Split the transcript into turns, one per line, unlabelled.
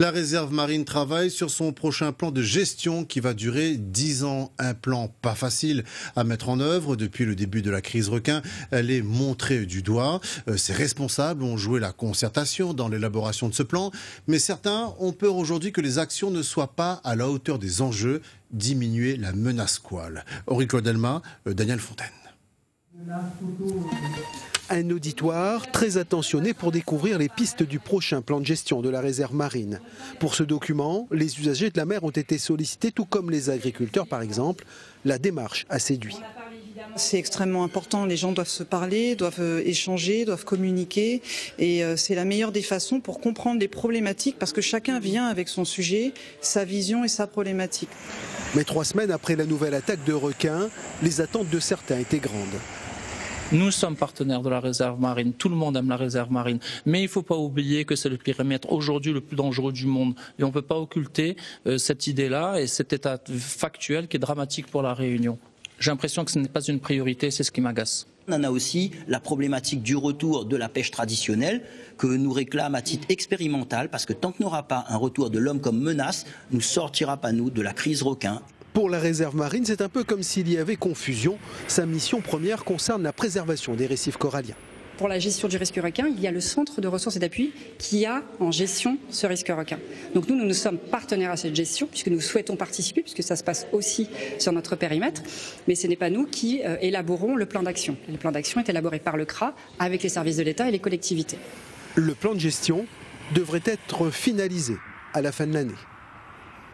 La réserve marine travaille sur son prochain plan de gestion qui va durer 10 ans. Un plan pas facile à mettre en œuvre. Depuis le début de la crise requin, elle est montrée du doigt. Ses responsables ont joué la concertation dans l'élaboration de ce plan. Mais certains ont peur aujourd'hui que les actions ne soient pas à la hauteur des enjeux. Diminuer la menace squale. Henri-Claude Delmas, Daniel Fontaine.
Un auditoire très attentionné pour découvrir les pistes du prochain plan de gestion de la réserve marine. Pour ce document, les usagers de la mer ont été sollicités, tout comme les agriculteurs par exemple. La démarche a séduit.
C'est extrêmement important, les gens doivent se parler, doivent échanger, doivent communiquer et c'est la meilleure des façons pour comprendre les problématiques parce que chacun vient avec son sujet, sa vision et sa problématique.
Mais 3 semaines après la nouvelle attaque de requins, les attentes de certains étaient grandes.
Nous sommes partenaires de la réserve marine, tout le monde aime la réserve marine, mais il ne faut pas oublier que c'est le périmètre aujourd'hui le plus dangereux du monde et on ne peut pas occulter cette idée-là et cet état factuel qui est dramatique pour la Réunion. J'ai l'impression que ce n'est pas une priorité, c'est ce qui m'agace.
On en a aussi la problématique du retour de la pêche traditionnelle que nous réclame à titre expérimental parce que tant qu'il n'y aura pas un retour de l'homme comme menace, nous ne sortira pas nous de la crise requin.
Pour la réserve marine, c'est un peu comme s'il y avait confusion. Sa mission première concerne la préservation des récifs coralliens.
Pour la gestion du risque requin, il y a le centre de ressources et d'appui qui a en gestion ce risque requin. Donc nous sommes partenaires à cette gestion puisque nous souhaitons participer, puisque ça se passe aussi sur notre périmètre. Mais ce n'est pas nous qui élaborons le plan d'action. Le plan d'action est élaboré par le CRA avec les services de l'État et les collectivités.
Le plan de gestion devrait être finalisé à la fin de l'année.